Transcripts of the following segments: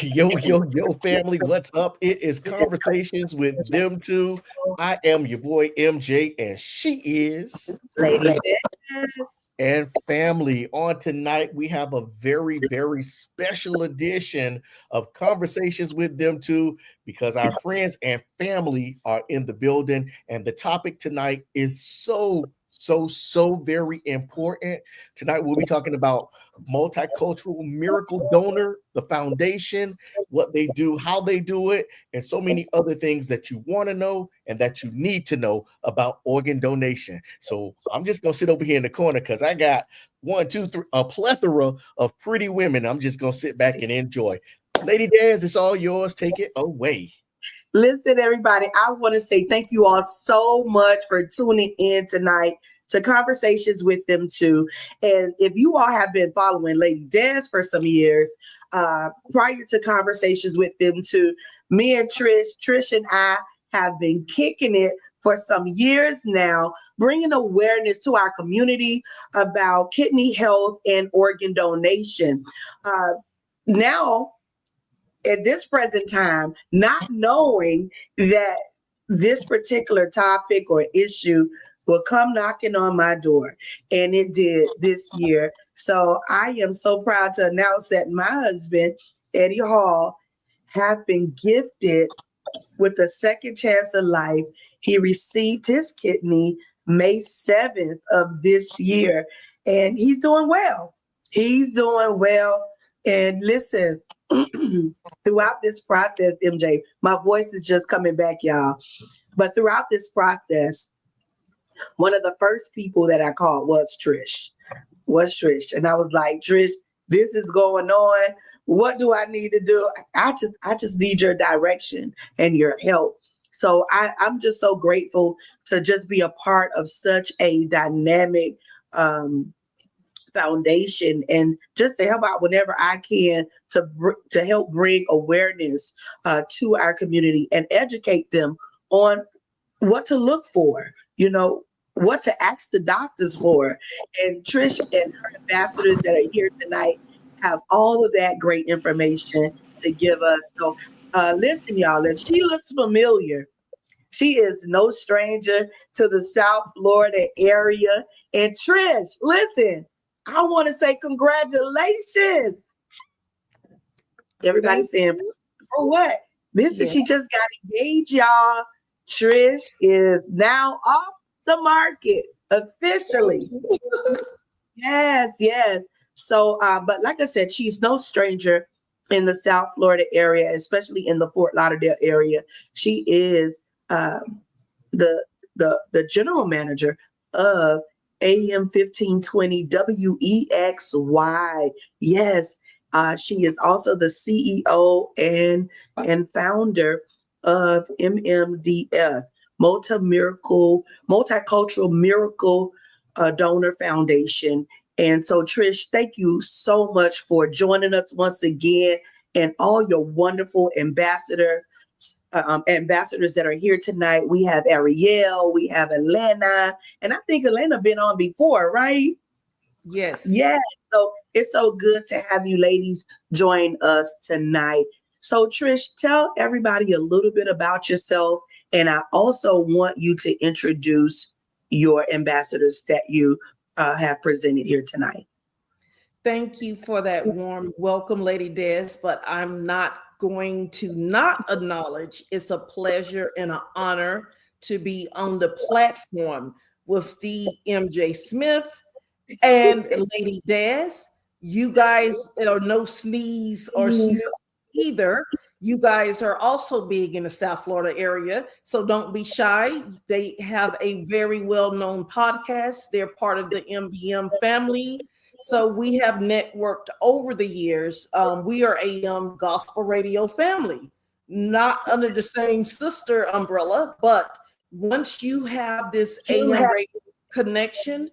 Yo, family, what's up? It is Conversations with Them Two. I am your boy MJ, and she is. Lady Dennis. And family, on tonight, we have a very special edition of Conversations with Them Two because our friends and family are in the building. And the topic tonight is so very important. Tonight, we'll be talking about Multicultural Miracle Donor, the foundation, what they do, how they do it, and so many other things that you want to know and that you need to know about organ donation. So I'm just gonna sit over here in the corner because I got one, two, three, a plethora of pretty women. I'm just gonna sit back and enjoy. Lady Daz, it's all yours. Take it away. Listen, everybody, I want to say thank you all so much for tuning in tonight to Conversations with Them Two. And if you all have been following Lady Des for some years, prior to Conversations with Them Two, me and Trish and I have been kicking it for some years now, bringing awareness to our community about kidney health and organ donation. Now, at this present time, not knowing that this particular topic or issue will come knocking on my door. And it did this year. So I am so proud to announce that my husband, Eddie Hall, have been gifted with a second chance of life. He received his kidney May 7th of this year, and he's doing well. He's doing well. And listen, throughout this process, MJ, my voice is just coming back, y'all. But throughout this process, one of the first people that I called was Trish. And I was like, Trish, this is going on. What do I need to do? I just need your direction and your help. So I'm just so grateful to just be a part of such a dynamic foundation, and just to help out whenever I can to help bring awareness to our community and educate them on what to look for, what to ask the doctors for. And Trish and her ambassadors that are here tonight have all of that great information to give us. So listen, y'all, if she looks familiar, she is no stranger to the South Florida area. And Trish, listen, I want to say congratulations. Everybody's saying, for what? She just got engaged, y'all. Trish is now off the market officially. Yes. So, but like I said, she's no stranger in the South Florida area, especially in the Fort Lauderdale area. She is the general manager of AM 1520 WEXY. Yes, she is also the CEO and founder of MMDF, Multicultural Miracle Donor Foundation. And so, Trish, thank you so much for joining us once again, and all your wonderful ambassadors that are here tonight. We have Ariel, we have Elena, and I think Elena been on before, right? Yes. So it's so good to have you ladies join us tonight. So Trish, tell everybody a little bit about yourself, and I also want you to introduce your ambassadors that you have presented here tonight. Thank you for that warm welcome, Lady Des, but I'm not going to not acknowledge it's a pleasure and an honor to be on the platform with the MJ Smith and Lady Des. You guys are no sneeze or sniff either. You guys are also big in the South Florida area, so don't be shy. They have a very well-known podcast. They're part of the MBM family. So we have networked over the years. We are AM Gospel Radio family, not under the same sister umbrella, but once you have this AM radio connection,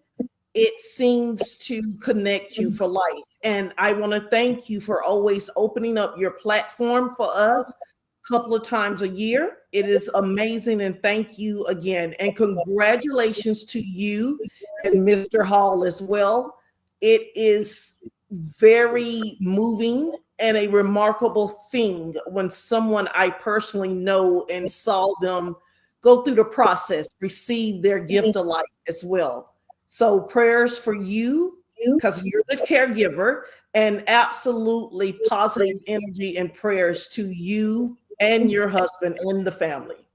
it seems to connect you for life. And I want to thank you for always opening up your platform for us a couple of times a year. It is amazing. And thank you again. And congratulations to you and Mr. Hall as well. It is very moving and a remarkable thing when someone I personally know and saw them go through the process, receive their gift of life as well. So prayers for you, because you're the caregiver, and absolutely positive energy and prayers to you and your husband and the family.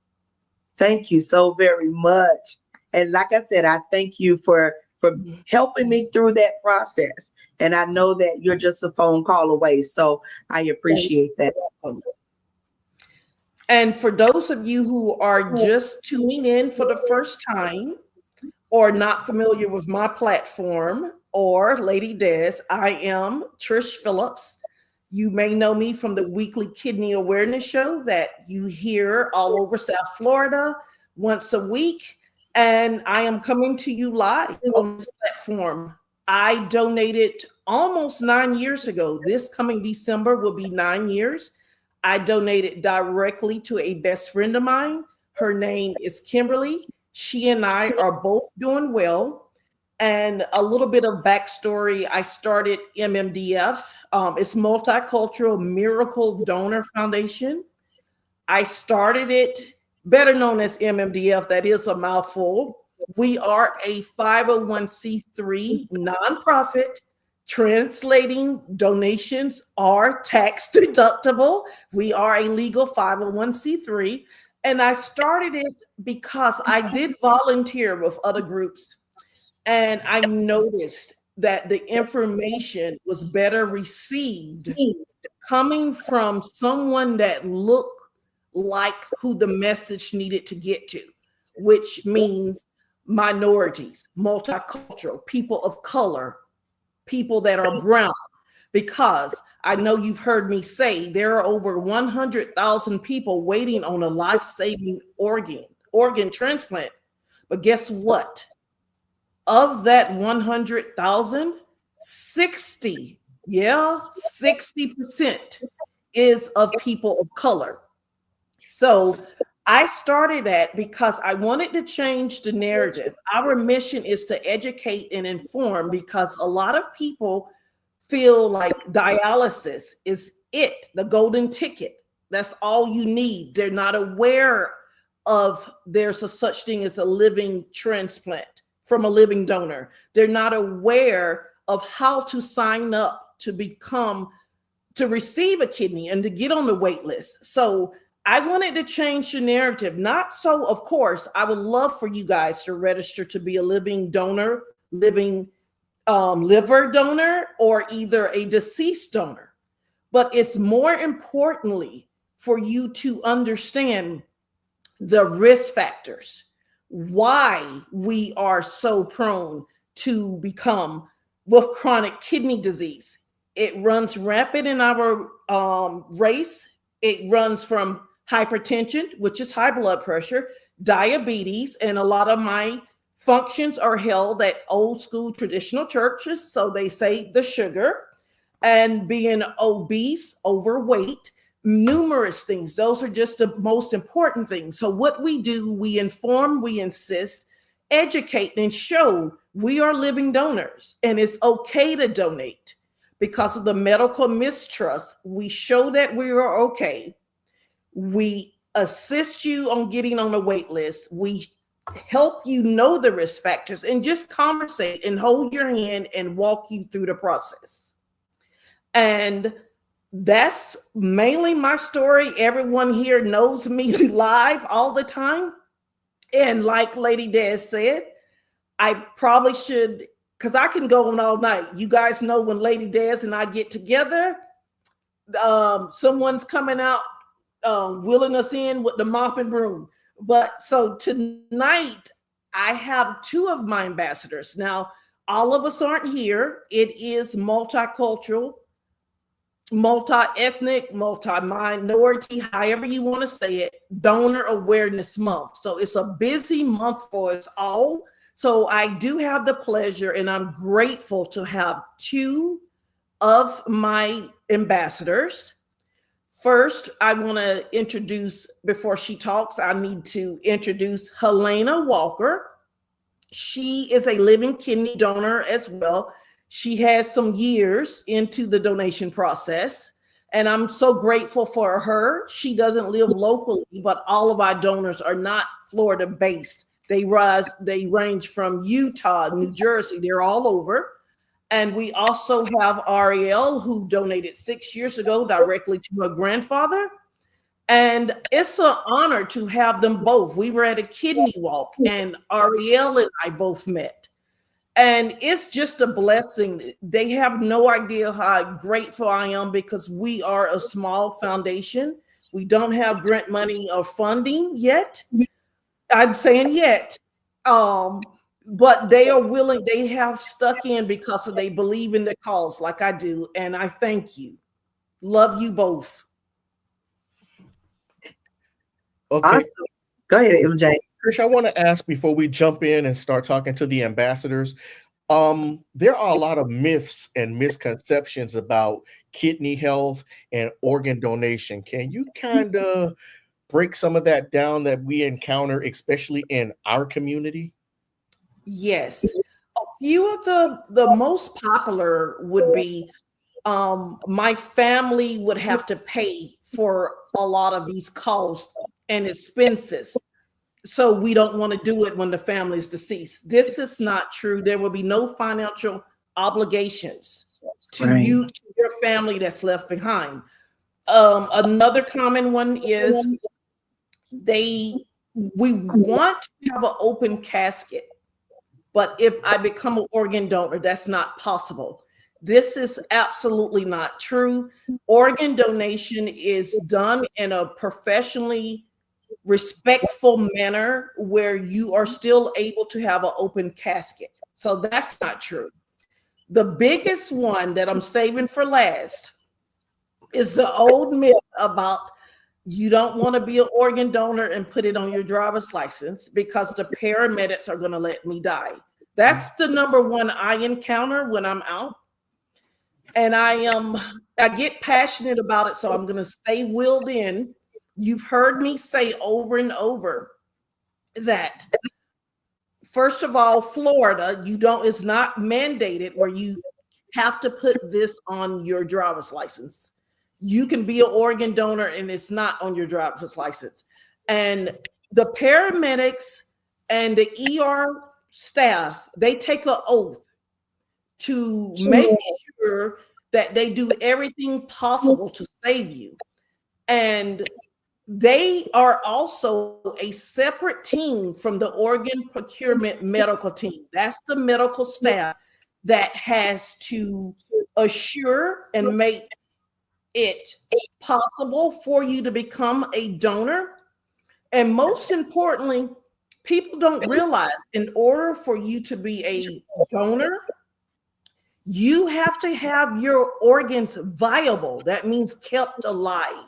Thank you so very much. And like I said, I thank you for helping me through that process. And I know that you're just a phone call away. So I appreciate that. And for those of you who are just tuning in for the first time or not familiar with my platform or Lady Des, I am Trish Phillips. You may know me from the weekly kidney awareness show that you hear all over South Florida once a week. And I am coming to you live on this platform. I donated almost 9 years ago. This coming December will be 9 years. I donated directly to a best friend of mine. Her name is Kimberly. She and I are both doing well. And a little bit of backstory, I started MMDF. It's Multicultural Miracle Donor Foundation. I started it, better known as MMDF, that is a mouthful. We are a 501c3 nonprofit. Translating, donations are tax deductible. We are a legal 501c3. And I started it because I did volunteer with other groups. And I noticed that the information was better received coming from someone that looked like who the message needed to get to, which means minorities, multicultural, people of color, people that are brown, because I know you've heard me say there are over 100,000 people waiting on a life-saving organ transplant. But guess what? Of that 100,000, 60% is of people of color. So I started that because I wanted to change the narrative. Our mission is to educate and inform, because a lot of people feel like dialysis is it, the golden ticket. That's all you need. They're not aware of there's a such thing as a living transplant from a living donor. They're not aware of how to sign up to receive a kidney and to get on the wait list. So I wanted to change the narrative. Not so, of course, I would love for you guys to register to be a living donor, living liver donor, or either a deceased donor. But it's more importantly for you to understand the risk factors, why we are so prone to become with chronic kidney disease. It runs rampant in our race. It runs from hypertension, which is high blood pressure, diabetes, and a lot of my functions are held at old school traditional churches. So they say the sugar and being obese, overweight, numerous things. Those are just the most important things. So what we do, we inform, we insist, educate, and show we are living donors, and it's okay to donate. Because of the medical mistrust, we show that we are okay. We assist you on getting on the wait list. We help you know the risk factors and just conversate and hold your hand and walk you through the process. And that's mainly my story. Everyone here knows me live all the time. And like Lady Des said, I probably should, because I can go on all night. You guys know when Lady Des and I get together, someone's coming out, wheeling us in with the mop and broom. But so tonight, I have two of my ambassadors. Now, all of us aren't here. It is multicultural, multi-ethnic, multi-minority, however you want to say it, Donor Awareness Month. So it's a busy month for us all. So I do have the pleasure, and I'm grateful to have two of my ambassadors. First, I want to introduce, before she talks, I need to introduce Helena Walker. She is a living kidney donor as well. She has some years into the donation process. And I'm so grateful for her. She doesn't live locally, but all of our donors are not Florida based. They range from Utah, New Jersey, they're all over. And we also have Ariel, who donated 6 years ago directly to her grandfather. And it's an honor to have them both. We were at a kidney walk, and Ariel and I both met. And it's just a blessing. They have no idea how grateful I am, because we are a small foundation. We don't have grant money or funding yet. I'm saying yet. But they are willing, they have stuck in because they believe in the cause like I do. And I thank you. Love you both. Okay. Awesome. Go ahead, MJ. Trish, I want to ask before we jump in and start talking to the ambassadors. There are a lot of myths and misconceptions about kidney health and organ donation. Can you kind of break some of that down that we encounter, especially in our community? Yes. A few of the most popular would be my family would have to pay for a lot of these costs and expenses. So we don't want to do it when the family is deceased. This is not true. There will be no financial obligations to you, to your family that's left behind. Another common one is we want to have an open casket, but if I become an organ donor, that's not possible. This is absolutely not true. Organ donation is done in a professionally respectful manner where you are still able to have an open casket. So that's not true. The biggest one that I'm saving for last is the old myth about you don't want to be an organ donor and put it on your driver's license because the paramedics are going to let me die. That's the number one I encounter when I'm out. And I get passionate about it, so I'm going to stay willed in. You've heard me say over and over that, first of all, Florida, it's not mandated where you have to put this on your driver's license. You can be an organ donor and it's not on your driver's license. And the paramedics and the ER staff, they take an oath to make sure that they do everything possible to save you. And they are also a separate team from the organ procurement medical team. That's the medical staff that has to assure and make it possible for you to become a donor. And most importantly, people don't realize in order for you to be a donor, you have to have your organs viable. That means kept alive.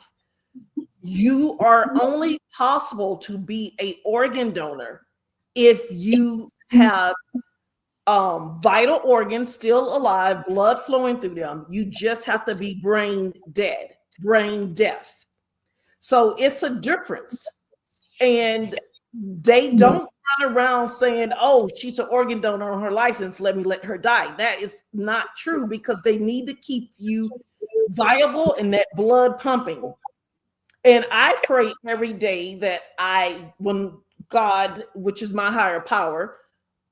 You are only possible to be an organ donor if you have vital organs still alive, blood flowing through them. You just have to be brain death. So it's a difference. And they don't run around saying, oh, she's an organ donor on her license, let her die. That is not true, because they need to keep you viable and that blood pumping. And I pray every day that when God, which is my higher power,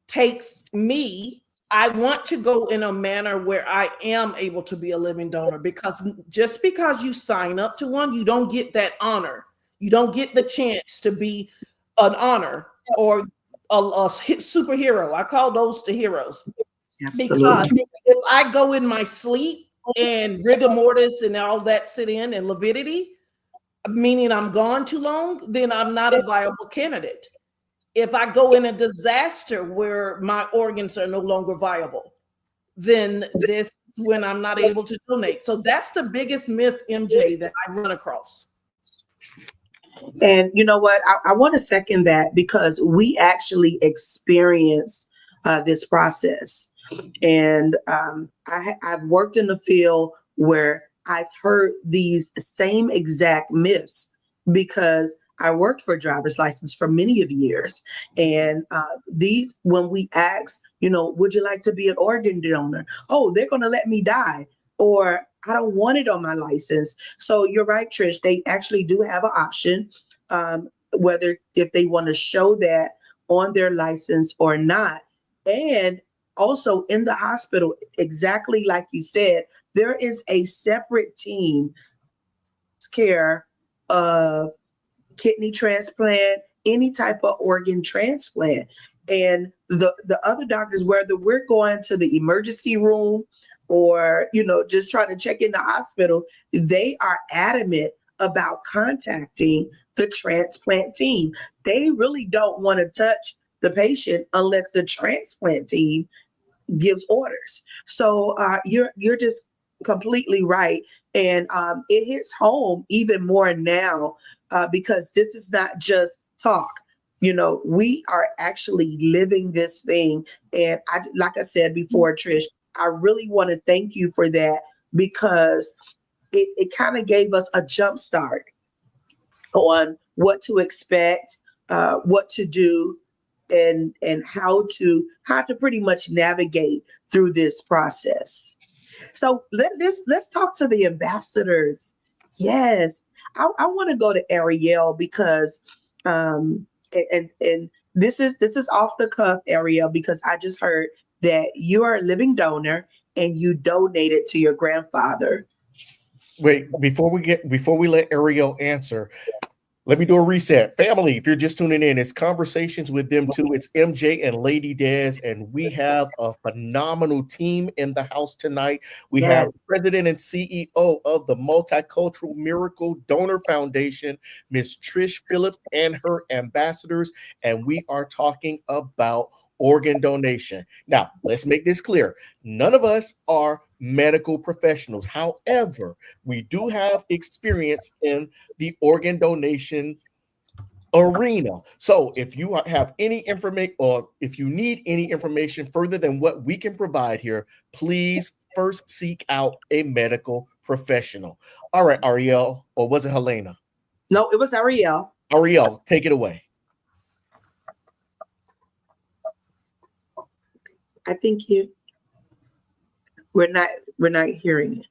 takes me, I want to go in a manner where I am able to be a living donor, because just because you sign up to one, you don't get that honor. You don't get the chance to be an honor or a superhero. I call those the heroes. Absolutely. Because if I go in my sleep and rigor mortis and all that sit in and lividity, meaning I'm gone too long, then I'm not a viable candidate. If I go in a disaster where my organs are no longer viable, then this is when I'm not able to donate. So that's the biggest myth, MJ, that I run across. And you know what? I want to second that, because we actually experience this process. And I've worked in the field where I've heard these same exact myths, because I worked for a driver's license for many of years. And when we ask, would you like to be an organ donor? Oh, they're going to let me die. or I don't want it on my license. So you're right, Trish. They actually do have an option, whether if they want to show that on their license or not. And also in the hospital, exactly like you said, there is a separate team care of kidney transplant, any type of organ transplant. And the other doctors, whether we're going to the emergency room or, just trying to check in the hospital, they are adamant about contacting the transplant team. They really don't want to touch the patient unless the transplant team gives orders. So you're just completely right, and it hits home even more now because this is not just talk. We are actually living this thing, and like I said before, Trish, I really want to thank you for that because it kind of gave us a jump start on what to expect, what to do, and how to pretty much navigate through this process. So let's talk to the ambassadors. Yes, I want to go to Ariel because and this is off the cuff, Ariel, because I just heard that you are a living donor and you donated to your grandfather. Wait, before we let Ariel answer, let me do a reset. Family, if you're just tuning in, it's Conversations with Them Too. It's MJ and Lady Des, and we have a phenomenal team in the house tonight. We have Yes. President and CEO of the Multicultural Miracle Donor Foundation, Miss Trish Phillips, and her ambassadors, and we are talking about organ donation. Now, let's make this clear. None of us are medical professionals. However, we do have experience in the organ donation arena. So if you have any information or if you need any information further than what we can provide here, please first seek out a medical professional. All right, Ariel, or was it Helena? No, it was Ariel. Ariel, take it away. I think we're not hearing it.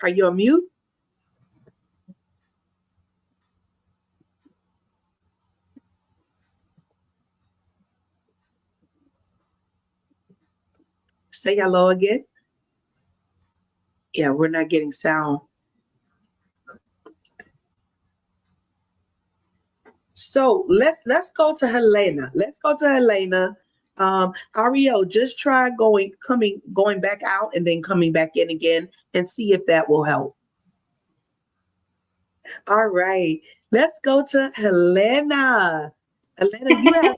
Are you on mute? Say hello again. Yeah, we're not getting sound. So let's go to Helena. Let's go to Helena. Ariel, just try going back out and then coming back in again and see if that will help. All right, let's go to Helena. Helena, you have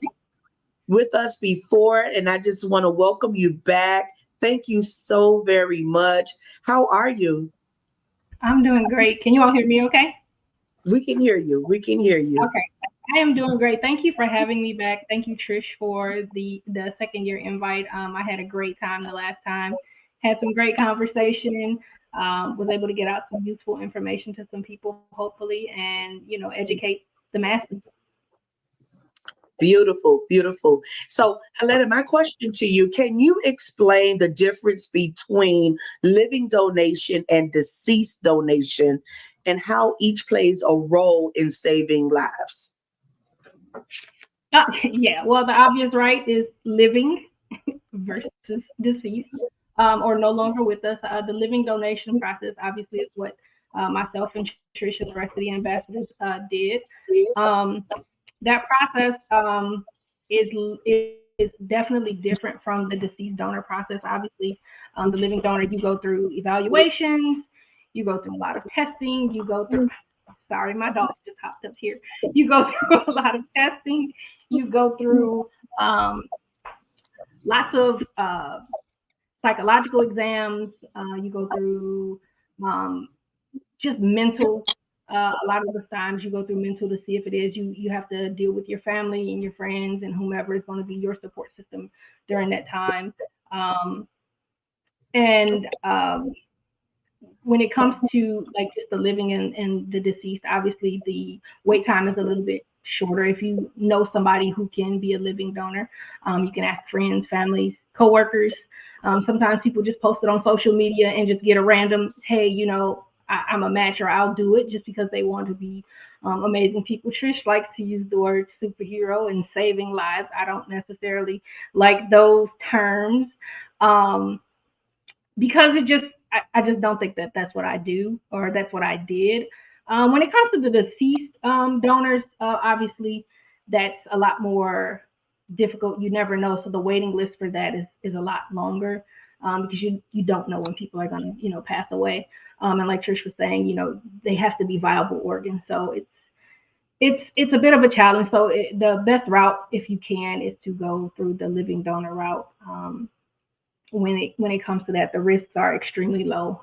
with us before, and I just want to welcome you back. Thank you so very much. How are you? I'm doing great. Can you all hear me okay? We can hear you. We can hear you. Okay. I am doing great. Thank you for having me back. Thank you, Trish, for the second year invite. I had a great time the last time. Had some great conversation. Was able to get out some useful information to some people, hopefully, and educate the masses. Beautiful, beautiful. So, Helena, my question to you, can you explain the difference between living donation and deceased donation and how each plays a role in saving lives? Yeah, well, the obvious right is living versus deceased or no longer with us. The living donation process obviously is what myself and Trish and the rest of the ambassadors did. That process is definitely different from the deceased donor process. Obviously, the living donor, you go through evaluations, you go through a lot of testing, you go through, sorry, my dog just hopped up here. You go through a lot of testing, you go through lots of psychological exams, you go through just mental. A lot of the times you go through mental to see if it is. You have to deal with your family and your friends and whomever is going to be your support system during that time. When it comes to like just the living and the deceased, obviously the wait time is a little bit shorter. If you know somebody who can be a living donor, you can ask friends, families, coworkers. Sometimes people just post it on social media and just get a random, hey, I'm a match, or I'll do it, just because they want to be amazing people. Trish likes to use the word superhero and saving lives. I don't necessarily like those terms, because I just don't think that that's what I do, or that's what I did. When it comes to the deceased donors, obviously that's a lot more difficult. You never know, so the waiting list for that is a lot longer, because you don't know when people are going to pass away. And like Trish was saying, they have to be viable organs, so it's a bit of a challenge. So the best route, if you can, is to go through the living donor route. When it comes to that, the risks are extremely low.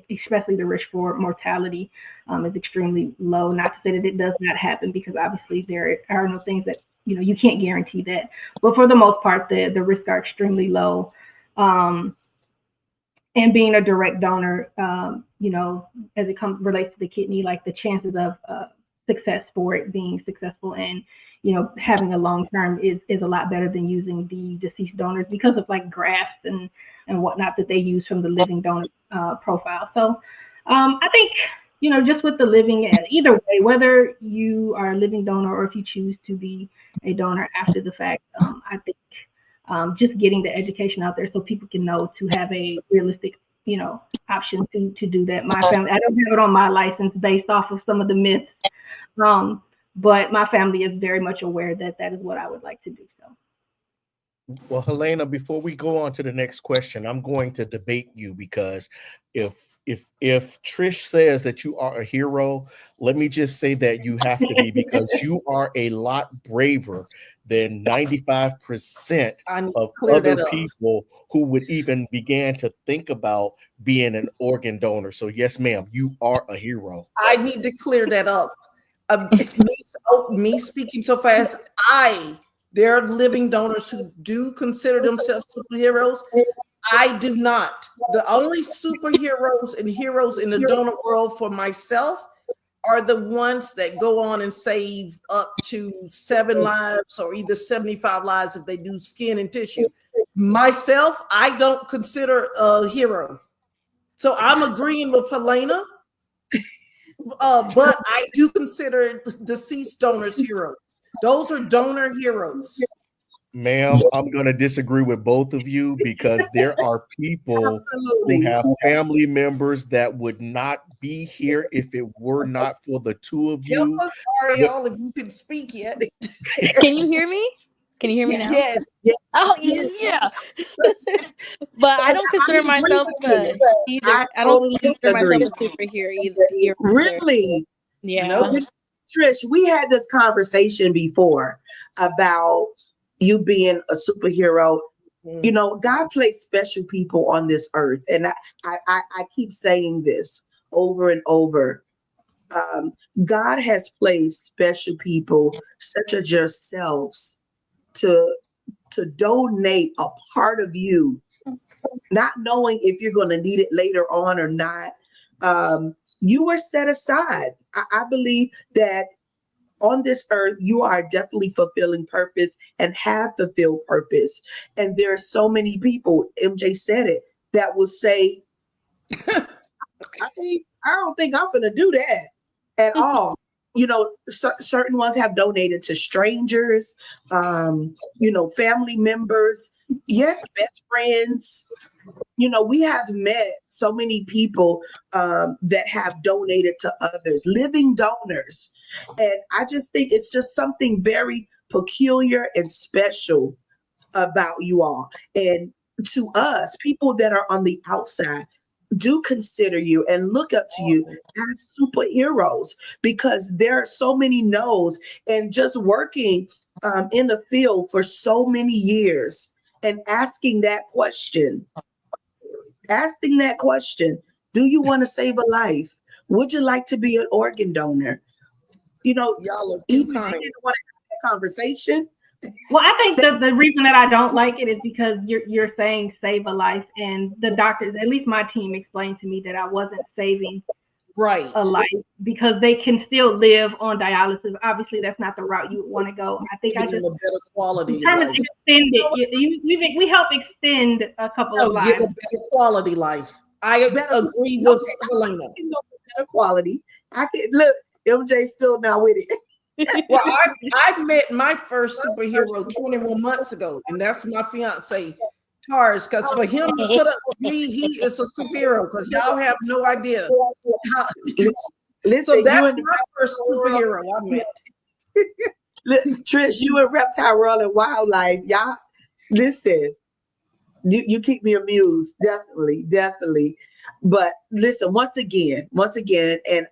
Especially the risk for mortality is extremely low. Not to say that it does not happen, because obviously there are no things that you can't guarantee that. But for the most part, the risks are extremely low. And being a direct donor, as it relates to the kidney, like the chances of success for it being successful and having a long term is a lot better than using the deceased donors, because of like grafts and whatnot that they use from the living donor profile. So I think just with the living, either way, whether you are a living donor or if you choose to be a donor after the fact, I think just getting the education out there so people can know to have a realistic option to do that. My family, I don't have it on my license based off of some of the myths. But my family is very much aware that that is what I would like to do. So, well, Helena, before we go on to the next question, I'm going to debate you, because if Trish says that you are a hero, let me just say that you have to be, because you are a lot braver than 95% of other people who would even begin to think about being an organ donor. So yes, ma'am, you are a hero. I need to clear that up. Me speaking so fast, there are living donors who do consider themselves superheroes. I do not. The only superheroes and heroes in the donor world for myself are the ones that go on and save up to 7 lives, or either 75 lives if they do skin and tissue. Myself, I don't consider a hero. So I'm agreeing with Helena. But I do consider deceased donors heroes. Those are donor heroes. Ma'am, I'm going to disagree with both of you, because there are people who have family members that would not be here if it were not for the two of you. Ariel, if you can speak yet. Can you hear me? Can you hear me now? Yes. Oh, yeah. But I don't consider myself either. I don't consider myself a superhero either. Really? Yeah. Trish, we had this conversation before about you being a superhero. God placed special people on this earth, and I keep saying this over and over. God has placed special people such as yourselves to donate a part of you, not knowing if you're going to need it later on or not. You were set aside. I believe that on this earth, you are definitely fulfilling purpose and have fulfilled purpose. And there are so many people, MJ said it, that will say, I don't think I'm going to do that at all. Certain ones have donated to strangers, family members, best friends. We have met so many people that have donated to others, living donors. And I just think it's just something very peculiar and special about you all. And to us, people that are on the outside, do consider you and look up to you as superheroes, because there are so many no's, and just working in the field for so many years and asking that question, do you want to save a life? Would you like to be an organ donor? Y'all are even too they kind. didn't want to have that conversation. Well, I think the reason that I don't like it is because you're saying save a life, and the doctors, at least my team, explained to me that I wasn't saving right. a life because they can still live on dialysis. Obviously, that's not the route you would want to go. I think I Give them just a better quality determined life. to extend it. We help extend a couple of Oh, give a lives. better quality life. I Better- agree with Helena. I can go for better quality. I can look. MJ still not with it. Well, I met my first superhero 21 months ago, and that's my fiance, Tars. Because for him to put up with me, he is a superhero. Because y'all have no idea. How, Listen, so that's you and my first superhero I met. Trish, you and Reptile World and Wildlife, y'all. Listen, you keep me amused, definitely. But listen, once again, and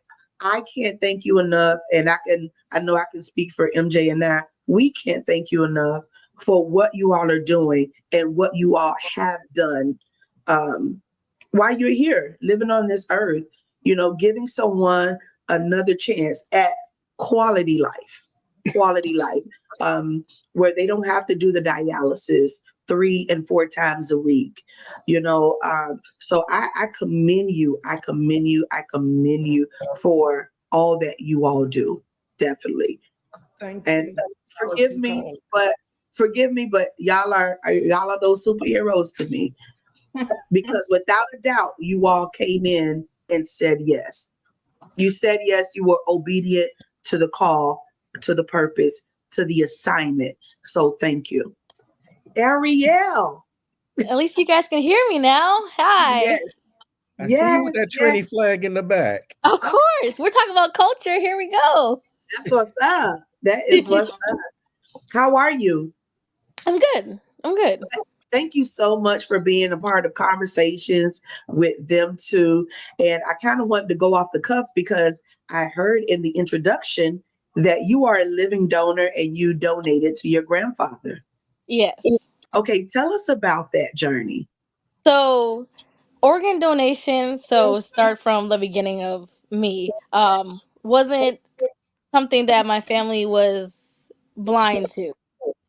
I can't thank you enough. And I know I can speak for MJ and I. We can't thank you enough for what you all are doing and what you all have done while you're here, living on this earth. You know, giving someone another chance at quality life, where they don't have to do the dialysis 3 and 4 times a week, you know. So I commend you. I commend you for all that you all do. Definitely. Thank And you. forgive me, but y'all are those superheroes to me. Because without a doubt, you all came in and said yes. You said yes, you were obedient to the call, to the purpose, to the assignment. So thank you. Ariel. At least you guys can hear me now. Hi. Yes. I see you with that Trini flag in the back. Of course. We're talking about culture. Here we go. That's what's up. That is what's up. How are you? I'm good. Thank you so much for being a part of conversations with them too. And I kind of wanted to go off the cuff because I heard in the introduction that you are a living donor and you donated to your grandfather. Yes. Okay, tell us about that journey. So organ donation, so start from the beginning of me, wasn't something that my family was blind to.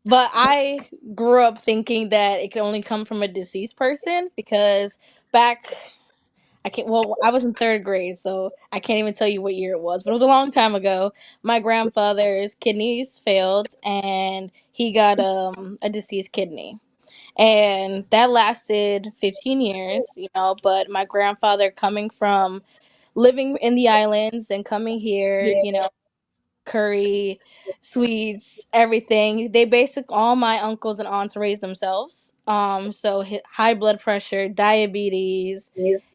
But I grew up thinking that it could only come from a deceased person because back I was in 3rd grade, so I can't even tell you what year it was, but it was a long time ago. My grandfather's kidneys failed and he got a deceased kidney. And that lasted 15 years, but my grandfather coming from living in the islands and coming here, curry, sweets, everything. They all my uncles and aunts raised themselves. So high blood pressure, diabetes,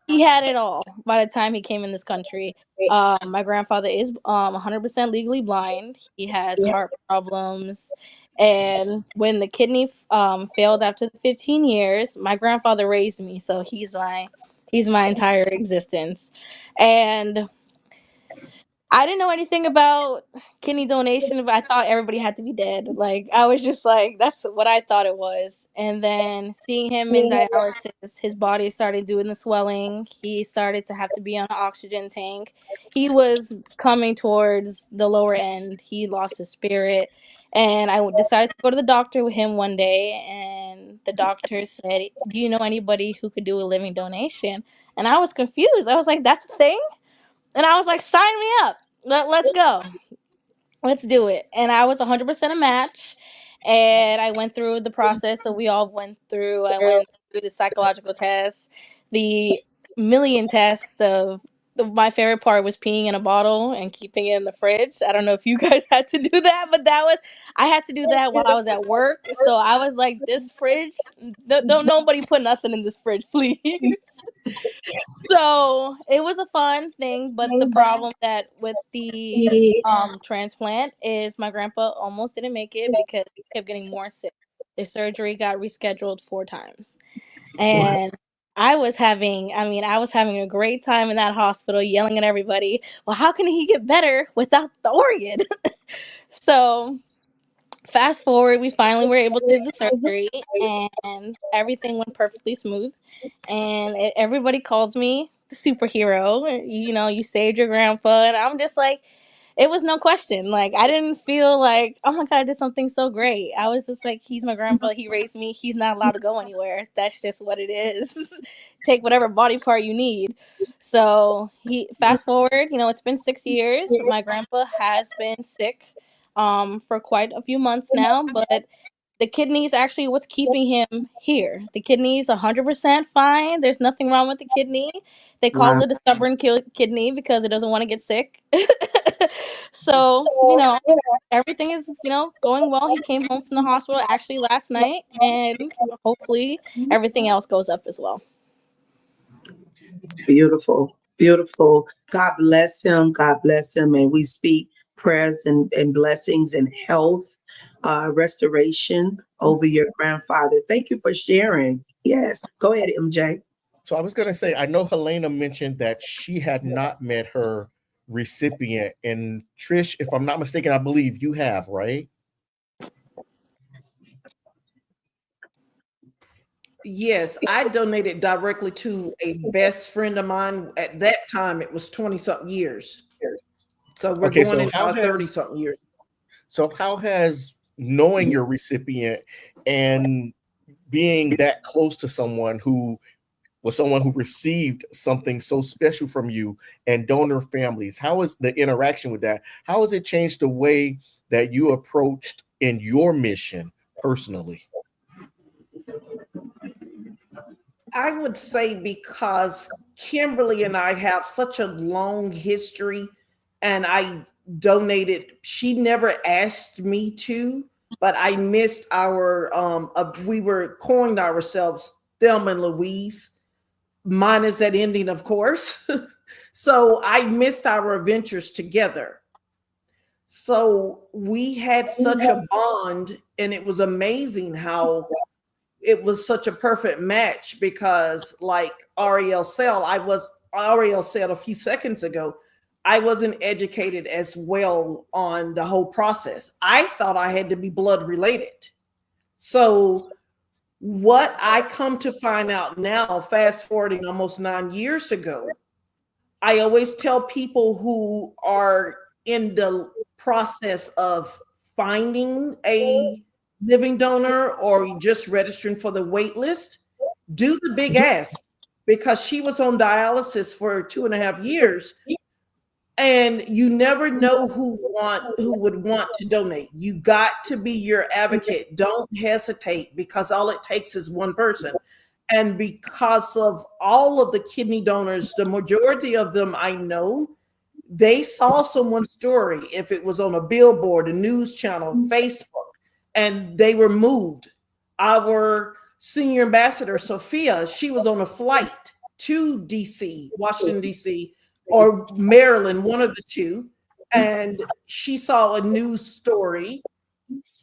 he had it all by the time he came in this country. My grandfather is 100% legally blind. He has heart problems. And when the kidney failed after the 15 years, my grandfather raised me, so he's my entire existence. And I didn't know anything about kidney donation, but I thought everybody had to be dead. Like, I was just like, that's what I thought it was. And then seeing him in dialysis, his body started doing the swelling. He started to have to be on an oxygen tank. He was coming towards the lower end. He lost his spirit. And I decided to go to the doctor with him one day. And the doctor said, "Do you know anybody who could do a living donation?" And I was confused. I was like, that's the thing? And I was like, sign me up. Let's go. Let's do it. And I was 100% a match. And I went through the process that we all went through. I went through the psychological tests, the million tests of my favorite part was peeing in a bottle and keeping it in the fridge. I don't know if you guys had to do that, but I had to do that while I was at work. So I was like, this fridge, don't nobody put nothing in this fridge, please. So it was a fun thing, but the problem that with the transplant is my grandpa almost didn't make it because he kept getting more sick. The surgery got rescheduled 4 times. And I was having a great time in that hospital yelling at everybody, well, how can he get better without the organ? So fast forward, we finally were able to do the surgery and everything went perfectly smooth. And everybody calls me the superhero. You saved your grandpa. And I'm just like, it was no question. Like, I didn't feel like, oh my God, I did something so great. I was just like, he's my grandpa. He raised me. He's not allowed to go anywhere. That's just what it is. Take whatever body part you need. So he fast forward, it's been 6 years. My grandpa has been sick for quite a few months now, but the kidney is actually what's keeping him here. The kidney is 100% fine. There's nothing wrong with the kidney. They call Wow. it a stubborn kidney because it doesn't want to get sick. So, everything is, going well. He came home from the hospital actually last night, and hopefully everything else goes up as well. Beautiful, beautiful. God bless him. God bless him. And we speak prayers and blessings and health, restoration over your grandfather. Thank you for sharing. Yes. Go ahead, MJ. So I was going to say, I know Helena mentioned that she had not met her recipient. And Trish, if I'm not mistaken, I believe you have, right? Yes, I donated directly to a best friend of mine. At that time, it was 20 something years. So we're Okay, going so into our 30 something years. So how has knowing your recipient and being that close to someone who received something so special from you and donor families, how is the interaction with that? How has it changed the way that you approached in your mission personally? I would say because Kimberly and I have such a long history, and I donated, she never asked me to, but I missed our we were coined ourselves Thelma and Louise, minus that ending, of course. So I missed our adventures together. So we had such a bond, and it was amazing how it was such a perfect match because, like Ariel said a few seconds ago, I wasn't educated as well on the whole process. I thought I had to be blood related. So what I come to find out now, fast forwarding almost 9 years ago, I always tell people who are in the process of finding a living donor or just registering for the wait list, do the big ask, because she was on dialysis for 2.5 years, and you never know who would want to donate. You got to be your advocate. Don't hesitate, because all it takes is one person. And because of all of the kidney donors, the majority of them I know, they saw someone's story, if it was on a billboard, a news channel, Facebook, and they were moved. Our senior ambassador, Sophia, she was on a flight to DC, Washington, DC, or Maryland, one of the two, and she saw a news story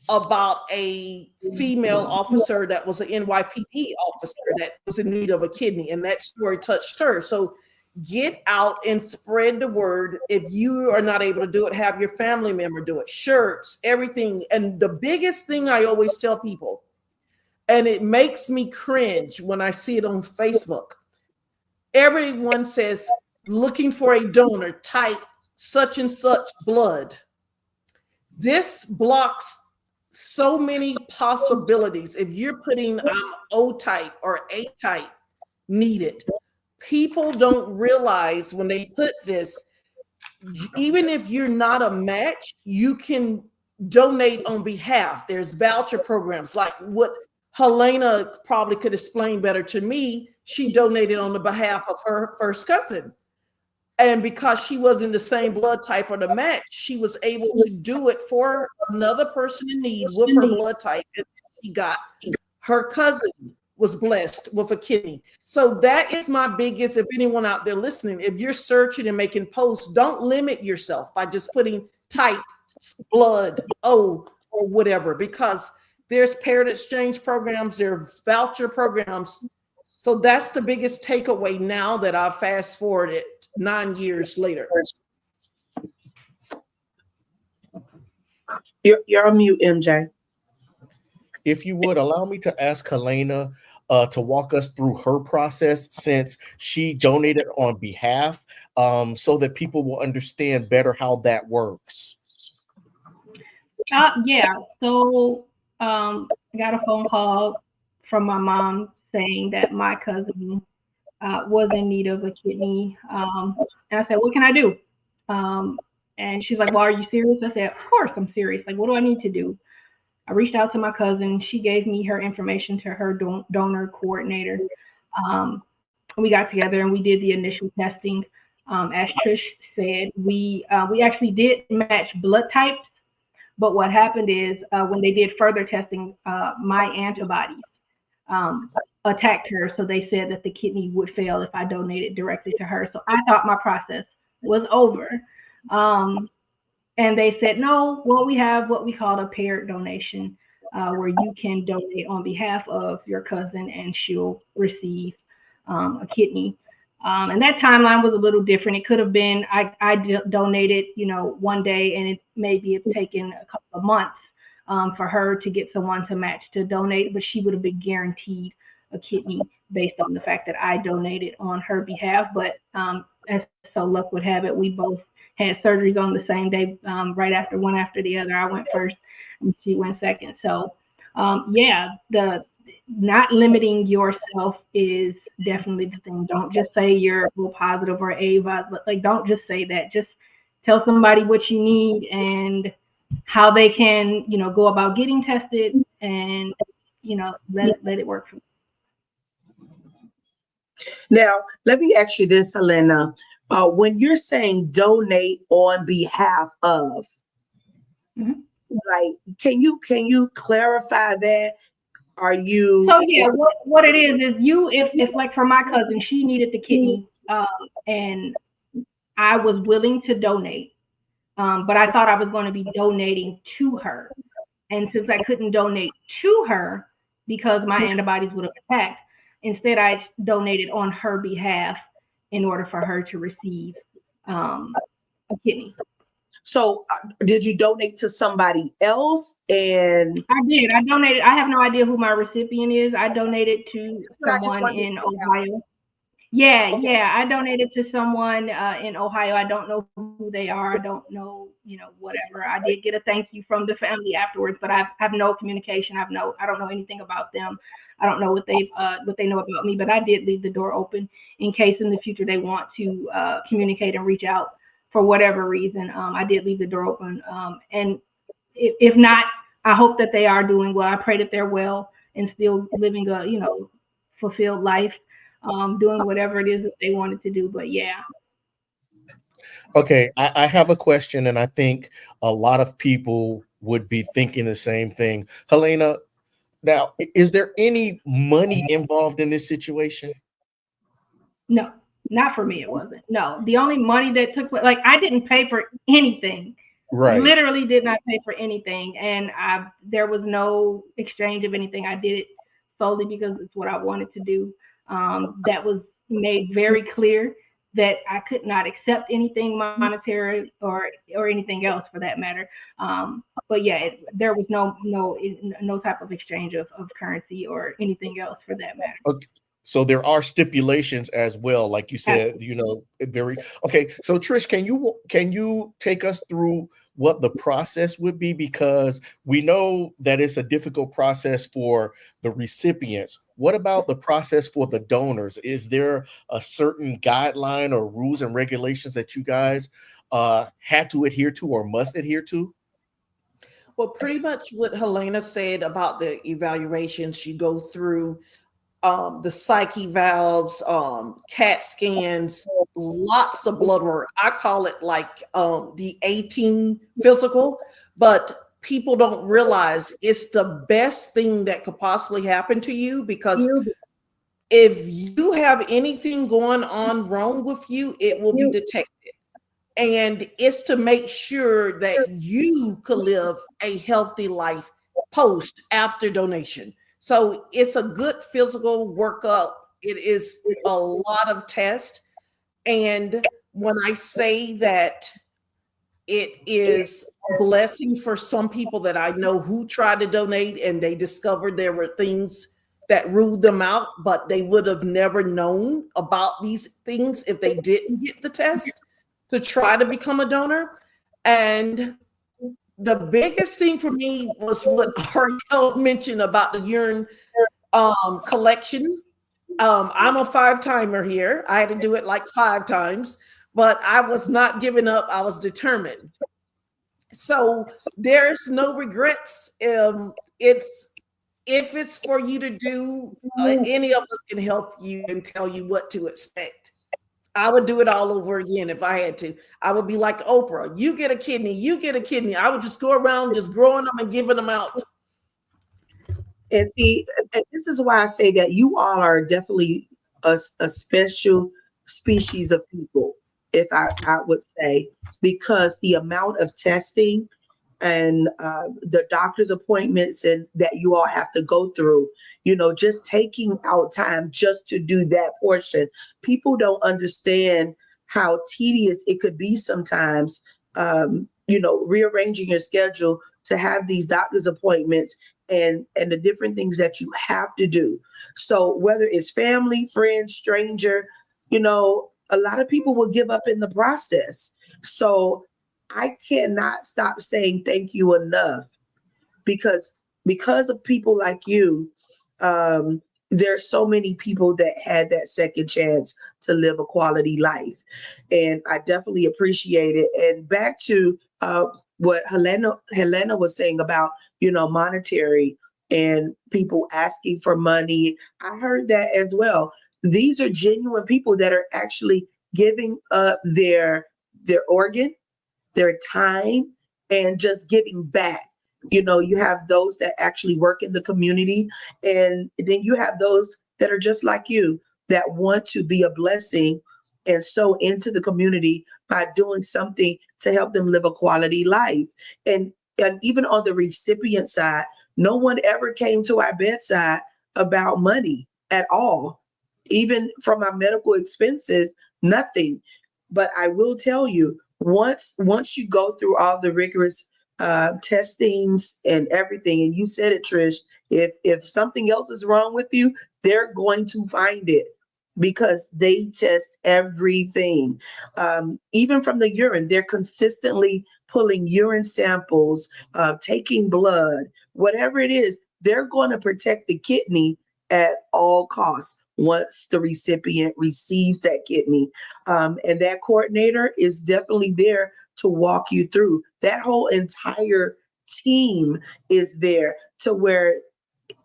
about a female officer that was an NYPD officer that was in need of a kidney, and that story touched her. So get out and spread the word. If you are not able to do it, have your family member do it. Shirts, everything. And the biggest thing I always tell people, and it makes me cringe when I see it on Facebook, everyone says, looking for a donor, type such and such blood. This blocks so many possibilities. If you're putting O type or A type needed, people don't realize when they put this, even if you're not a match, you can donate on behalf. There's voucher programs like what Helena probably could explain better to me. She donated on the behalf of her first cousin. And because she wasn't the same blood type or the match, she was able to do it for another person in need with her blood type. And she got, her cousin was blessed with a kidney. So that is my biggest, if anyone out there listening, if you're searching and making posts, don't limit yourself by just putting type, blood, O, or whatever, because there's parent exchange programs, there's voucher programs. So that's the biggest takeaway now that I fast forwarded 9 years later. You're on mute, MJ. If you would allow me to ask Helena to walk us through her process, since she donated on behalf, so that people will understand better how that works. Yeah. So I got a phone call from my mom saying that my cousin was in need of a kidney. And I said, what can I do? And she's like, well, are you serious? I said, of course I'm serious. Like, what do I need to do? I reached out to my cousin. She gave me her information to her donor coordinator. We got together and we did the initial testing. As Trish said, we actually did match blood types, but what happened is when they did further testing, my antibodies attacked her. So they said that the kidney would fail if I donated directly to her. So I thought my process was over. And they said, no, well, we have what we call a paired donation, where you can donate on behalf of your cousin and she'll receive a kidney. And that timeline was a little different. It could have been I donated, one day, and it maybe it's taken a couple of months for her to get someone to match to donate, but she would have been guaranteed a kidney based on the fact that I donated on her behalf. But as so luck would have it, we both had surgeries on the same day, right after one after the other. I went first and she went second. So the not limiting yourself is definitely the thing. Don't just say you're O positive or A positive. Like, don't just say that. Just tell somebody what you need and how they can, go about getting tested, and let it work for you. Now, let me ask you this, Helena. When you're saying donate on behalf of, like, can you clarify that? Are you? So yeah, what it is if like for my cousin, she needed the kidney, and I was willing to donate, but I thought I was going to be donating to her, and since I couldn't donate to her because my antibodies would have attacked, instead I donated on her behalf in order for her to receive a kidney. So did you donate to somebody else? And I did. I donated. I have no idea who my recipient is. I donated to someone in Ohio. Yeah. I donated to someone in Ohio. I don't know who they are. I don't know, whatever. I did get a thank you from the family afterwards, but I have no communication. I don't know anything about them. I don't know what they know about me, but I did leave the door open in case in the future they want to communicate and reach out for whatever reason. I did leave the door open. And if not, I hope that they are doing well. I pray that they're well and still living a, fulfilled life, doing whatever it is that they wanted to do. But yeah. Okay, I have a question, and I think a lot of people would be thinking the same thing. Helena, now, is there any money involved in this situation? No, not for me. It wasn't. No, the only money that took place, like, I didn't pay for anything. Right. Literally did not pay for anything. And there was no exchange of anything. I did it solely because it's what I wanted to do. That was made very clear that I could not accept anything monetary or anything else for that matter. But yeah, there was no type of exchange of currency or anything else for that matter. Okay. So there are stipulations as well, like you said, very okay. So Trish, can you take us through what the process would be? Because we know that it's a difficult process for the recipients. What about the process for the donors? Is there a certain guideline or rules and regulations that you guys had to adhere to or must adhere to? Well, pretty much what Helena said about the evaluations, you go through the psyche valves, CAT scans, lots of blood work. I call it like the 18 physical, but people don't realize it's the best thing that could possibly happen to you, because if you have anything going on wrong with you, it will be detected. And it's to make sure that you could live a healthy life post after donation. So it's a good physical workup. It is a lot of tests. And when I say that it is a blessing for some people that I know who tried to donate and they discovered there were things that ruled them out, but they would have never known about these things if they didn't get the test to try to become a donor. And the biggest thing for me was what Ariel mentioned about the urine collection. I'm a 5-timer here. I had to do it like 5 times, but I was not giving up. I was determined. So there's no regrets. It's if it's for you to do, any of us can help you and tell you what to expect. I would do it all over again if I had to. I would be like Oprah. You get a kidney, you get a kidney. I would just go around just growing them and giving them out. And see, and this is why I say that you all are definitely a special species of people, if I would say, because the amount of testing and the doctor's appointments and that you all have to go through, just taking out time just to do that portion. People don't understand how tedious it could be sometimes, rearranging your schedule to have these doctor's appointments and the different things that you have to do. So whether it's family, friend, stranger, a lot of people will give up in the process. So I cannot stop saying thank you enough, because of people like you. There's so many people that had that second chance to live a quality life, and I definitely appreciate it. And back to what Helena was saying about monetary and people asking for money. I heard that as well. These are genuine people that are actually giving up their organ, their time, and just giving back. You have those that actually work in the community, and then you have those that are just like you, that want to be a blessing and sow into the community by doing something to help them live a quality life. And even on the recipient side, no one ever came to our bedside about money at all. Even from our medical expenses, nothing. But I will tell you, once you go through all the rigorous testings and everything, and you said it, Trish, if something else is wrong with you, they're going to find it because they test everything. Even from the urine, they're consistently pulling urine samples, taking blood, whatever it is. They're going to protect the kidney at all costs once the recipient receives that kidney. And that coordinator is definitely there to walk you through. That whole entire team is there to where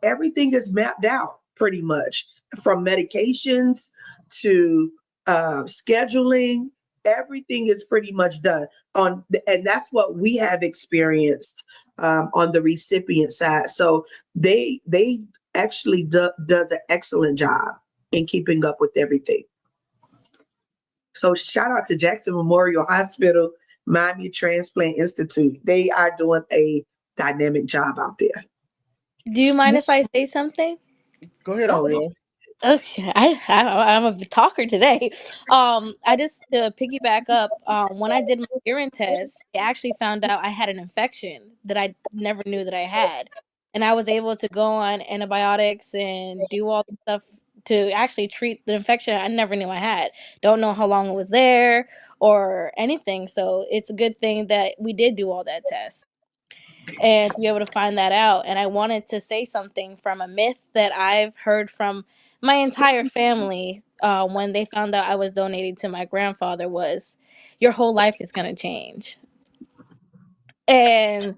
everything is mapped out pretty much, from medications to scheduling. Everything is pretty much done and that's what we have experienced on the recipient side. So they actually does an excellent job in keeping up with everything. So shout out to Jackson Memorial Hospital, Miami Transplant Institute. They are doing a dynamic job out there. Do you mind if I say something? Go ahead, Oh, Ariel. Okay, I'm a talker today. I just to piggyback up. When I did my urine test, I actually found out I had an infection that I never knew that I had, and I was able to go on antibiotics and do all the stuff to actually treat the infection I never knew I had. Don't know how long it was there or anything. So it's a good thing that we did do all that test and to be able to find that out. And I wanted to say something from a myth that I've heard from my entire family when they found out I was donating to my grandfather was, your whole life is going to change. And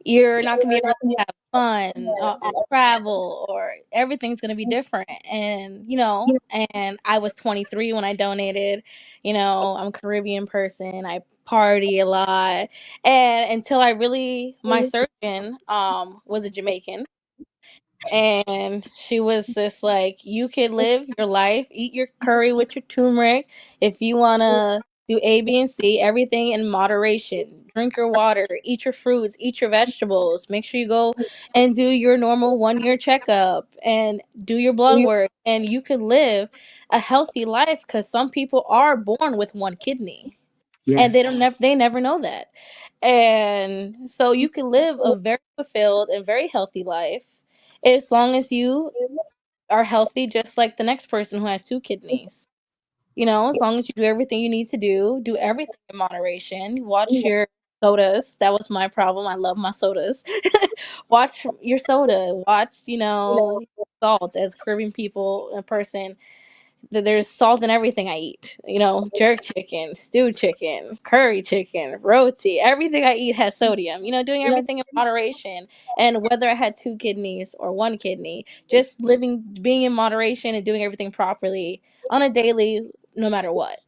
you're not going to be able to have fun or travel, or everything's going to be different. And I was 23 when I donated. I'm a Caribbean person. I party a lot. And until my surgeon was a Jamaican, and she was just like, you can live your life, eat your curry with your turmeric. If you want to do A, B, and C, everything in moderation. Drink your water, eat your fruits, eat your vegetables. Make sure you go and do your normal 1 year checkup and do your blood work. And you can live a healthy life, because some people are born with one kidney and yes. they never know that. And so you can live a very fulfilled and very healthy life as long as you are healthy, just like the next person who has two kidneys. As long as you do everything you need to do everything in moderation. Watch your sodas. That was my problem. I love my sodas. Watch your soda. Watch, salt as Caribbean people in person. There's salt in everything I eat. You know, jerk chicken, stewed chicken, curry chicken, roti. Everything I eat has sodium. You know, doing everything in moderation. And whether I had 2 kidneys or 1 kidney, just being in moderation and doing everything properly on a daily, no matter what.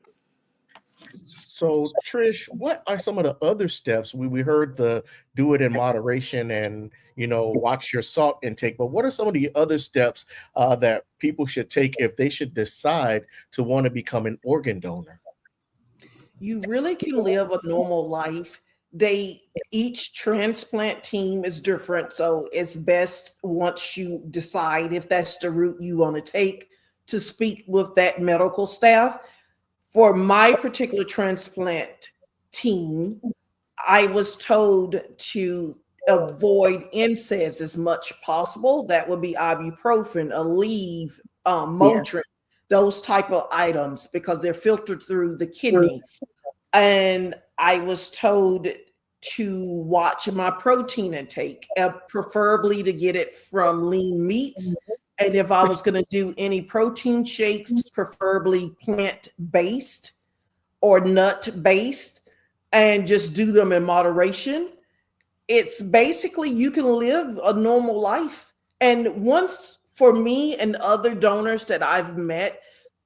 So, Trish, what are some of the other steps? We heard the do it in moderation and, watch your salt intake, but what are some of the other steps that people should take if they should decide to want to become an organ donor? You really can live a normal life. Each transplant team is different, so it's best once you decide if that's the route you want to take to speak with that medical staff. For my particular transplant team, I was told to avoid NSAIDs as much possible. That would be ibuprofen, Aleve, Motrin, those type of items, because they're filtered through the kidney. And I was told to watch my protein intake, preferably to get it from lean meats. And if I was going to do any protein shakes, preferably plant-based or nut-based, and just do them in moderation. It's basically, you can live a normal life. And once, for me and other donors that I've met,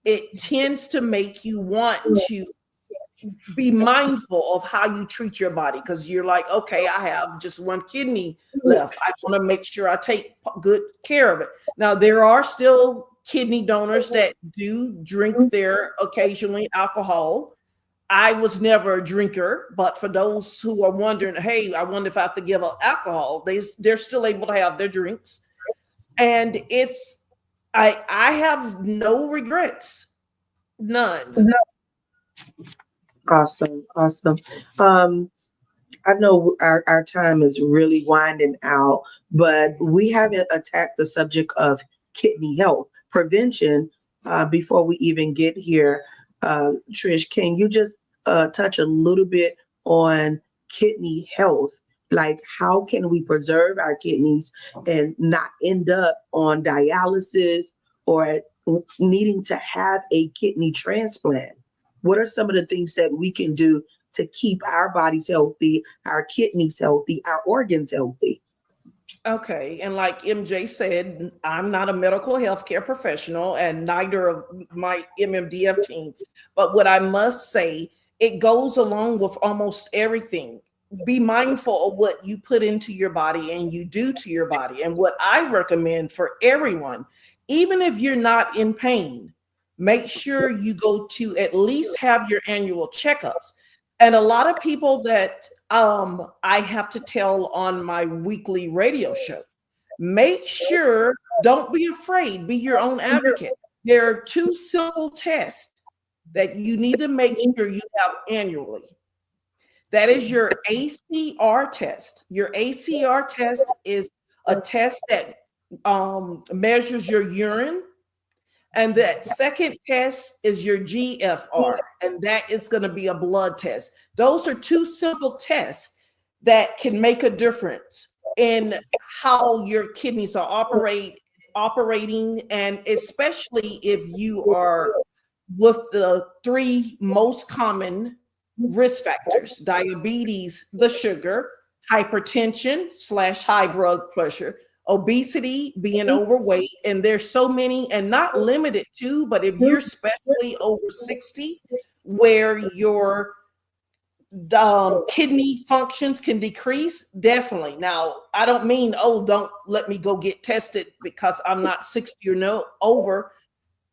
it tends to make you want to be mindful of how you treat your body, because you're like, okay, I have just 1 kidney left. I want to make sure I take good care of it. Now, there are still kidney donors that do drink their occasionally alcohol. I was never a drinker, but for those who are wondering, hey, I wonder if I have to give up alcohol, they're still able to have their drinks. And I have no regrets, none. Awesome. I know our time is really winding out, but we haven't attacked the subject of kidney health prevention before we even get here. Trish, can you just touch a little bit on kidney health? Like, how can we preserve our kidneys and not end up on dialysis or needing to have a kidney transplant? What are some of the things that we can do to keep our bodies healthy, our kidneys healthy, our organs healthy? Okay. And like MJ said, I'm not a medical healthcare professional, and neither of my MMDF team. But what I must say, it goes along with almost everything. Be mindful of what you put into your body and you do to your body. And what I recommend for everyone, even if you're not in pain, make sure you go to at least have your annual checkups. And a lot of people that I have to tell on my weekly radio show, make sure, don't be afraid, be your own advocate. There are 2 simple tests that you need to make sure you have annually. That is your ACR test. Your ACR test is a test that measures your urine. And that second test is your GFR, and that is going to be a blood test. Those are 2 simple tests that can make a difference in how your kidneys are operating, and especially if you are with the 3 most common risk factors: diabetes, the sugar, hypertension / high blood pressure, obesity, being overweight. And there's so many, and not limited to, but if you're especially over 60, where your kidney functions can decrease, definitely. Now, I don't mean, oh, don't let me go get tested because I'm not 60 or no over.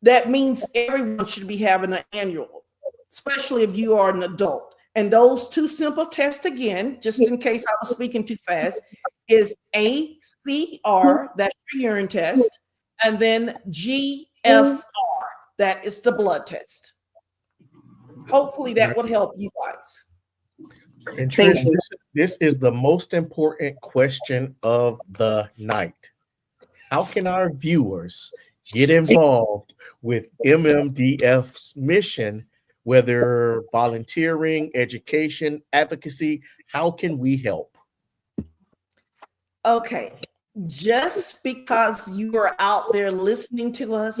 That means everyone should be having an annual, especially if you are an adult. And those 2 simple tests, again, just in case I was speaking too fast, is ACR, that's your urine test, and then GFR, that is the blood test. Hopefully that would help you guys. And Trish, this is the most important question of the night. How can our viewers get involved with MMDF's mission, whether volunteering, education, advocacy? How can we help? Okay. Just because you are out there listening to us,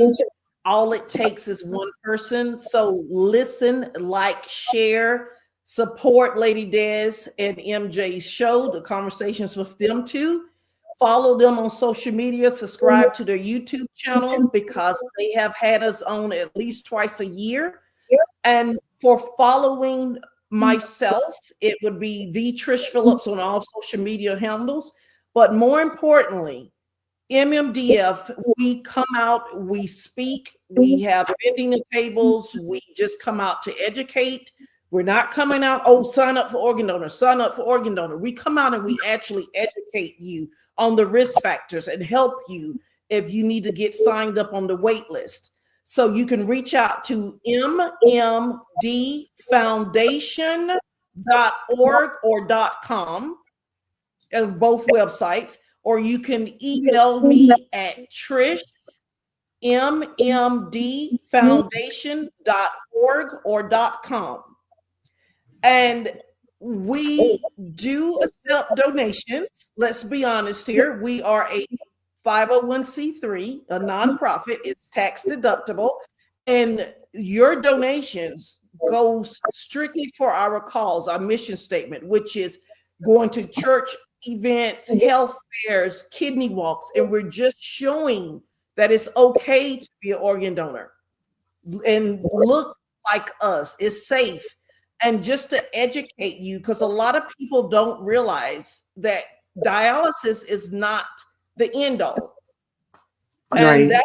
all it takes is one person. So listen, like, share, support Lady Des and MJ's show, the conversations with them too. Follow them on social media, subscribe to their YouTube channel because they have had us on at least twice a year. And for following myself, it would be the Trish Phillips on all social media handles. But more importantly, MMDF, we come out, we speak, we have vending tables, we just come out to educate. We're not coming out, oh, sign up for organ donor, sign up for organ donor. We come out and we actually educate you on the risk factors and help you if you need to get signed up on the wait list. So you can reach out to mmdfoundation.org or .com of both websites, or you can email me at Trish, mmdfoundation.org or .com. And we do accept donations. Let's be honest here. We are a 501c3, a nonprofit. It's tax deductible. And your donations goes strictly for our cause, our mission statement, which is going to church events, health fairs, kidney walks. And we're just showing that it's okay to be an organ donor and look like us. It's safe. And just to educate you, because a lot of people don't realize that dialysis is not the end all. And Right. that's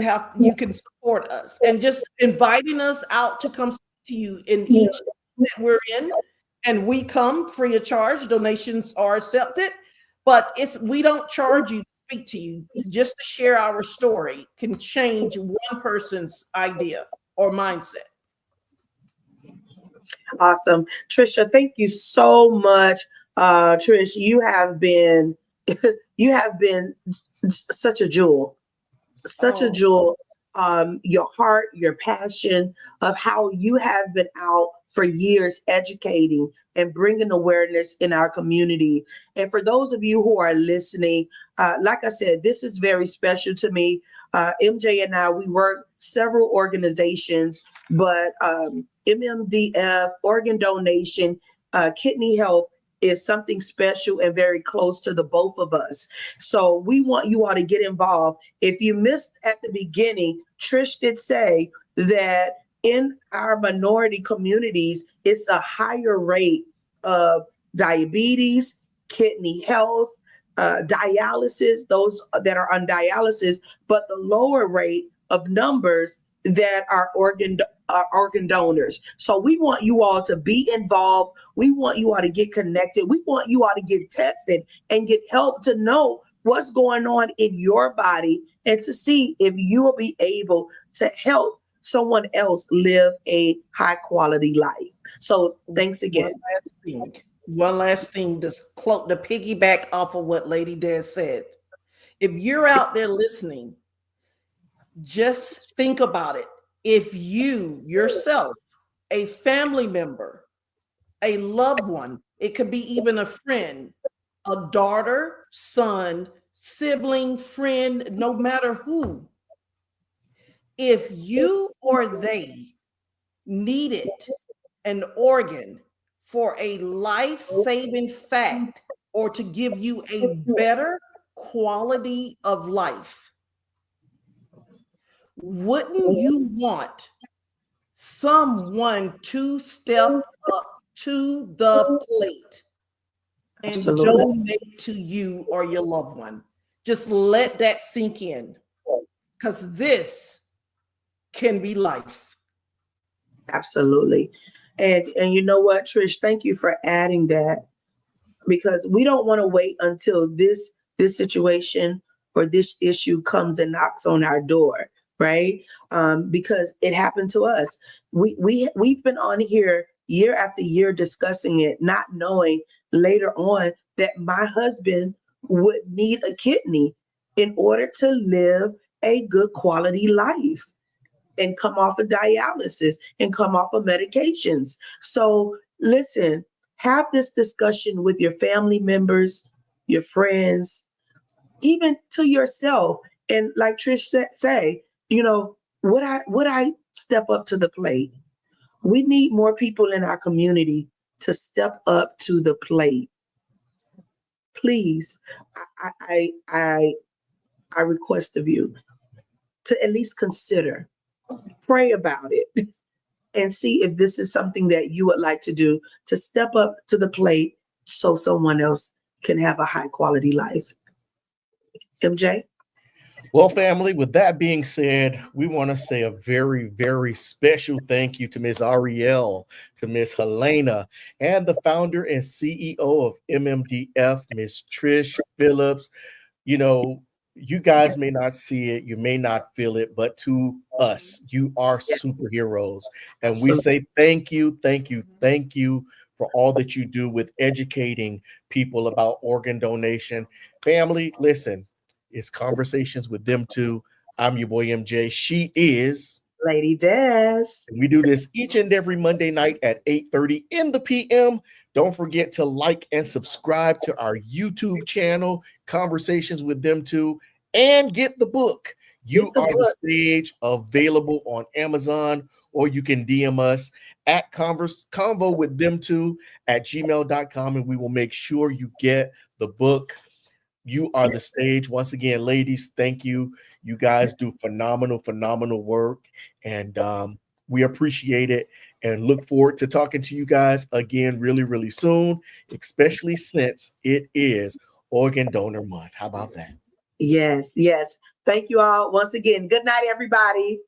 how you can support us. And just inviting us out to come to you in each that we're in. And we come free of charge. Donations are accepted. But we don't charge you to speak to you. Just to share our story can change one person's idea or mindset. Awesome. Trisha, thank you so much. Trish, you have been such a jewel. A jewel. Your heart, your passion of how you have been out for years educating and bringing awareness in our community. And for those of you who are listening, like I said, this is very special to me. MJ and I, we work several organizations, but MMDF, organ donation, kidney health is something special and very close to the both of us. So we want you all to get involved. If you missed at the beginning, Trish did say that in our minority communities, it's a higher rate of diabetes, kidney health, dialysis, those that are on dialysis, but the lower rate of numbers that are organ donors. So we want you all to be involved. We want you all to get connected. We want you all to get tested and get help to know what's going on in your body and to see if you will be able to help someone else live a high quality life. So thanks again. One last thing to piggyback off of what Lady Des said. If you're out there listening, just think about it. If you yourself, a family member, a loved one, it could be even a friend, a daughter, son, sibling, friend, no matter who, if you or they needed an organ for a life-saving fact or to give you a better quality of life, wouldn't you want someone to step up to the plate and Absolutely. donate to you or your loved one? Just let that sink in, because this can be life. Absolutely. And you know what, Trish, thank you for adding that, because we don't want to wait until this situation or this issue comes and knocks on our door, right? Because it happened to us. We've been on here year after year discussing it, not knowing later on that my husband would need a kidney in order to live a good quality life and come off of dialysis and come off of medications. So listen, have this discussion with your family members, your friends, even to yourself. And like Trish say, would I step up to the plate? We need more people in our community to step up to the plate. Please, I request of you to at least consider, pray about it, and see if this is something that you would like to do to step up to the plate so someone else can have a high quality life. MJ? Well, family, with that being said, we want to say a very, very special thank you to Ms. Ariel, to Ms. Helena, and the founder and CEO of MMDF, Ms. Trish Phillips. You guys may not see it, you may not feel it, but to us, you are superheroes. And we say thank you, thank you, thank you for all that you do with educating people about organ donation. Family, listen, it's Conversations with Them Too. I'm your boy MJ. She is Lady Des. We do this each and every Monday night at 8:30 in the PM. Don't forget to like and subscribe to our YouTube channel, Conversations with Them Too, and get the book. You Are the Stage, available on Amazon, or you can DM us at convo with them too at gmail.com, and we will make sure you get the book. You Are the Stage. Once again, ladies, thank you. You guys do phenomenal work, and we appreciate it and look forward to talking to you guys again really soon, especially since it is Organ Donor Month. How about that? Yes. Thank you all once again. Good night, everybody.